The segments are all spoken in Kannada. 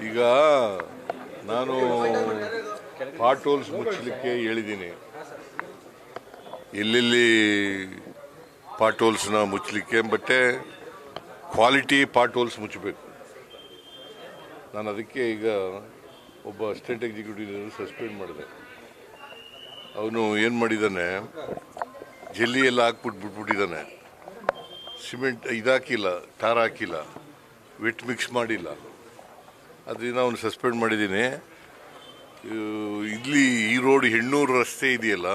ಈಗ ನಾನು ಪಾಟ್ ಹೋಲ್ಸ್ ಮುಚ್ಚಲಿಕ್ಕೆ ಹೇಳಿದ್ದೀನಿ. ಎಲ್ಲೆಲ್ಲಿ ಪಾಟ್ ಹೋಲ್ಸ್ನ ಮುಚ್ಚಲಿಕ್ಕೆ, ಬಟ್ಟೆ ಕ್ವಾಲಿಟಿ ಪಾಟ್ ಹೋಲ್ಸ್ ಮುಚ್ಚಬೇಕು. ನಾನು ಅದಕ್ಕೆ ಈಗ ಒಬ್ಬ ಅಸಿಸ್ಟೆಂಟ್ ಎಕ್ಸಿಕ್ಯೂಟಿವ್ ಸಸ್ಪೆಂಡ್ ಮಾಡಿದೆ. ಅವನು ಏನು ಮಾಡಿದ್ದಾನೆ, ಜಲ್ಲಿ ಎಲ್ಲ ಬಿಟ್ಬಿಟ್ಟಿದ್ದಾನೆ. ಸಿಮೆಂಟ್ ಇದಾಕಿಲ್ಲ, ಟಾರ್ ಹಾಕಿಲ್ಲ, ವೆಟ್ ಮಿಕ್ಸ್ ಮಾಡಿಲ್ಲ. ಅದರಿಂದ ಅವನು ಸಸ್ಪೆಂಡ್ ಮಾಡಿದ್ದೀನಿ. ಇಲ್ಲಿ ಈ ರೋಡ್ ಹೆಣ್ಣೂರು ರಸ್ತೆ ಇದೆಯಲ್ಲ,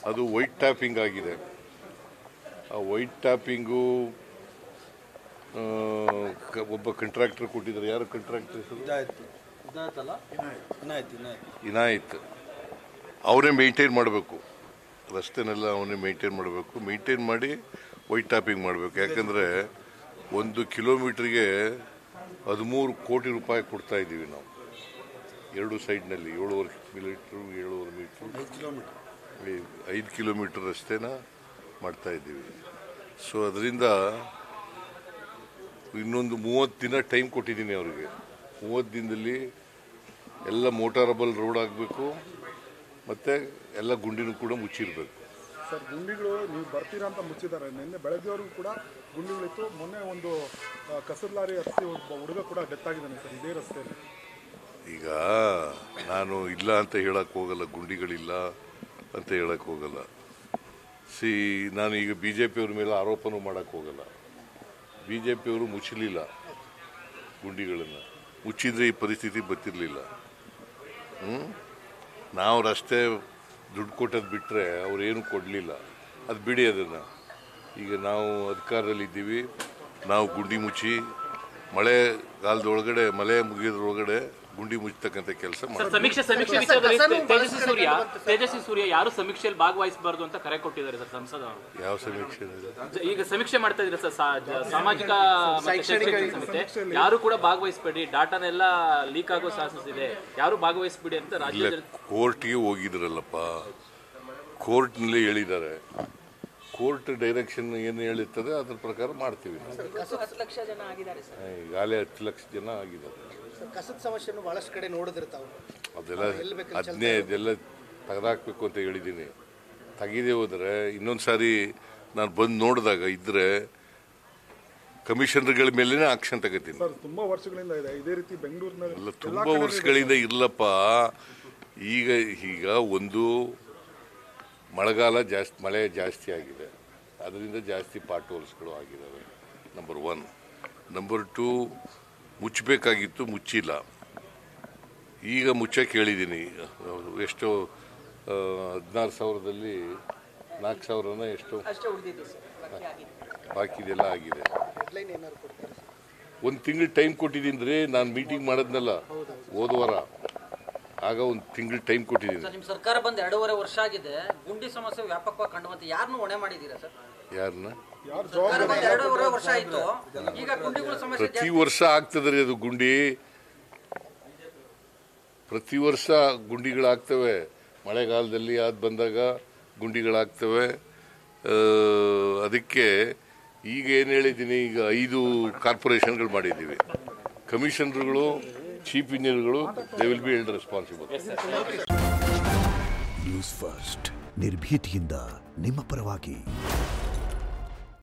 ಅದು ವೈಟ್ ಟ್ಯಾಪಿಂಗ್ ಆಗಿದೆ. ಆ ವೈಟ್ ಟ್ಯಾಪಿಂಗು ಒಬ್ಬ ಕಾಂಟ್ರಾಕ್ಟರ್ ಕೊಟ್ಟಿದ್ದಾರೆ. ಯಾರು ಕಾಂಟ್ರಾಕ್ಟರ್? ಇನಾಯತ್. ಅವರೇ ಮೇಂಟೈನ್ ಮಾಡಬೇಕು, ರಸ್ತೆನೆಲ್ಲ ಅವನೇ ಮೇಂಟೈನ್ ಮಾಡಬೇಕು. ಮೇಂಟೈನ್ ಮಾಡಿ ವೈಟ್ ಟ್ಯಾಪಿಂಗ್ ಮಾಡಬೇಕು. ಯಾಕಂದರೆ 1 ಕಿಲೋಮೀಟ್ರಿಗೆ 13 ಕೋಟಿ ರೂಪಾಯಿ ಕೊಡ್ತಾ ಇದ್ದೀವಿ ನಾವು. 2 ಸೈಡ್ನಲ್ಲಿ 7.5 ಮೀಟ್ರ್ 5 ಕಿಲೋಮೀಟರ್ ರಸ್ತೆನ ಮಾಡ್ತಾ ಇದ್ದೀವಿ. ಸೊ ಅದರಿಂದ ಇನ್ನೊಂದು 30 ದಿನ ಟೈಮ್ ಕೊಟ್ಟಿದ್ದೀನಿ ಅವರಿಗೆ. 30 ದಿನದಲ್ಲಿ ಎಲ್ಲ ಮೋಟಾರಬಲ್ ರೋಡ್ ಆಗಬೇಕು, ಮತ್ತು ಎಲ್ಲ ಗುಂಡಿನೂ ಕೂಡ ಮುಚ್ಚಿರಬೇಕು. ಸರ್, ಗುಂಡಿಗಳು ನೀವು ಬರ್ತೀರಾ ಅಂತ ಮುಚ್ಚಿದ್ದಾರೆ. ನಿನ್ನೆ ಬೆಳಗ್ಗೆವರೆಗೂ ಕೂಡ ಗುಂಡಿಗಳಿತ್ತು. ಮೊನ್ನೆ ಒಂದು ಕಸದ ಲಾರಿ ಹತ್ತಿ ಒಬ್ಬ ಹುಡುಗ ಕೂಡ ಡೆತ್ ಆಗಿದ್ದಾನೆ ಸರ್, ಇದೇ ರಸ್ತೆಯಲ್ಲಿ. ಈಗ ನಾನು ಇಲ್ಲ ಅಂತ ಹೇಳಕ್ಕೆ ಹೋಗಲ್ಲ, ಗುಂಡಿಗಳಿಲ್ಲ ಅಂತ ಹೇಳಕ್ಕೆ ಹೋಗಲ್ಲ. ನಾನು ಈಗ BJPಯವ್ರ ಮೇಲೆ ಆರೋಪನೂ ಮಾಡೋಕ್ಕೆ ಹೋಗಲ್ಲ. BJPಯವರು ಮುಚ್ಚಲಿಲ್ಲ ಗುಂಡಿಗಳನ್ನು. ಮುಚ್ಚಿದ್ರೆ ಈ ಪರಿಸ್ಥಿತಿ ಬರ್ತಿರ್ಲಿಲ್ಲ. ನಾವು ರಸ್ತೆ ದುಡ್ಡು ಕೊಟ್ಟದ್ದು ಬಿಟ್ಟರೆ ಅವ್ರೇನು ಕೊಡಲಿಲ್ಲ. ಅದು ಬಿಡಿ ಅದನ್ನು. ಈಗ ನಾವು ಅಧಿಕಾರದಲ್ಲಿದ್ದೀವಿ. ನಾವು ಗುಂಡಿ ಮುಚ್ಚಿ ಮಳೆಗಾಲದೊಳಗಡೆ, ಮಳೆ ಮುಗಿಯೋದ್ರೊಳಗಡೆ ಗುಂಡಿ ಮುಚ್ಚತಕ್ಕಂಥ ಕೆಲಸ ತೇಜಸ್ವಿ ಸೂರ್ಯ ಯಾರು ಸಮೀಕ್ಷೆಯಲ್ಲಿ ಭಾಗವಹಿಸಬಾರ್ದು ಅಂತ ಕರೆ ಕೊಟ್ಟಿದ್ದಾರೆ ಸರ್ ಸಂಸದ. ಯಾವ ಸಮೀಕ್ಷೆ? ಈಗ ಸಮೀಕ್ಷೆ ಮಾಡ್ತಾ ಇದ್ರೆ ಸರ್, ಸಾಮಾಜಿಕ ಸಮಿತಿ ಯಾರು ಕೂಡ ಭಾಗವಹಿಸಬೇಡಿ, ಡಾಟಾನೆಲ್ಲ ಲೀಕ್ ಆಗೋ ಚಾನ್ಸಸ್ ಇದೆ, ಯಾರು ಭಾಗವಹಿಸಬೇಡಿ ಅಂತ ರಾಜ್ಯದಲ್ಲಿ ಕೋರ್ಟ್ಗೆ ಹೋಗಿದ್ರಲ್ಲಪ್ಪ. ಕೋರ್ಟ್ನಲ್ಲಿ ಹೇಳಿದ್ದಾರೆ. ಕೋರ್ಟ್ ಡೈರೆಕ್ಷನ್ ಏನು ಹೇಳಿರ್ತದೆ ಅದ್ರ ಪ್ರಕಾರ ಮಾಡ್ತೀವಿ. ಈಗಾಗಲೇ 10 ಲಕ್ಷ ಜನ ಆಗಿದ್ದಾರೆ. ಕಸದ ಸಮಸ್ಯೆಯನ್ನು ಬಹಳಷ್ಟು ಕಡೆ ನೋಡಿದಿರ್ತಾವೆ. ಅದೆಲ್ಲ ತೆಗೆದಾಕ್ಬೇಕು ಅಂತ ಹೇಳಿದ್ದೀನಿ. ತೆಗೆದೇ ಹೋದರೆ ಇನ್ನೊಂದು ಸಾರಿ ನಾನು ಬಂದು ನೋಡಿದಾಗ ಇದ್ರೆ ಕಮಿಷನರ್ಗಳ ಮೇಲೇ ಆಕ್ಷನ್ ತಗೋತೀನಿ. ತುಂಬಾ ವರ್ಷಗಳಿಂದ ಇದೆ ಇದೇ ರೀತಿ ಬೆಂಗಳೂರಿನಲ್ಲಿ. ಅಲ್ಲ, ತುಂಬಾ ವರ್ಷಗಳಿಂದ ಇಲ್ಲಪ್ಪ. ಈಗ ಒಂದು ಮಳೆಗಾಲ ಜಾಸ್ತಿ, ಮಳೆ ಜಾಸ್ತಿ ಆಗಿದೆ, ಅದರಿಂದ ಜಾಸ್ತಿ ಪಾಟ್ ಹೋಲ್ಸ್ಗಳು ಆಗಿದ್ದಾವೆ. ನಂಬರ್ 1. ನಂಬರ್ 2, ಮುಚ್ಚಬೇಕಾಗಿತ್ತು, ಮುಚ್ಚಿಲ್ಲ. ಈಗ ಮುಚ್ಚಕ್ಕೆ ಹೇಳಿದ್ದೀನಿ. ಎಷ್ಟೋ 16,000ದಲ್ಲಿ 4,000ನ ಎಷ್ಟು ಬಾಕಿದೆಲ್ಲ ಆಗಿದೆ. 1 ತಿಂಗಳು ಟೈಮ್ ಕೊಟ್ಟಿದ್ದೀನಿ. ನಾನು ಮೀಟಿಂಗ್ ಮಾಡಿದ್ನಲ್ಲ ಹೋದ ವಾರ, ಆಗ 1 ತಿಂಗಳು ಟೈಮ್ ಕೊಟ್ಟಿದ್ದೀನಿ. ನಿಮ್ಮ ಸರ್ಕಾರ ಬಂದು 2.5 ವರ್ಷ ಆಗಿದೆ. ಗುಂಡಿ ಸಮಸ್ಯೆ ವ್ಯಾಪಕವಾಗಿ ಕಂಡುಬಂತು. ಯಾರನ್ನು ಹೊಣೆ ಮಾಡಿದ್ದೀರಾ ಸರ್? ಯಾರನ್ನ? 2.5 ವರ್ಷ ಆಯ್ತು. ಈಗ ಗುಂಡಿಗಳ ಸಮಸ್ಯೆ ಪ್ರತಿ ವರ್ಷ ಆಗ್ತದೆ ರೀ. ಅದು ಗುಂಡಿ ಪ್ರತಿ ವರ್ಷ ಗುಂಡಿಗಳಾಗ್ತವೆ. ಮಳೆಗಾಲದಲ್ಲಿ ಬಂದಾಗ ಗುಂಡಿಗಳಾಗ್ತವೆ. ಅದಕ್ಕೆ ಈಗ ಏನು ಹೇಳಿದ್ದೀನಿ, ಈಗ 5 ಕಾರ್ಪೊರೇಷನ್ಗಳು ಮಾಡಿದ್ದೀವಿ. ಕಮಿಷನರ್ಗಳು, ಚೀಫ್ ಇಂಜಿನಿಯರ್ಗಳು, they will be held responsible. News first, ನಿರ್ಭೀತಿಯಿಂದ ನಿಮ್ಮ ಪರವಾಗಿ.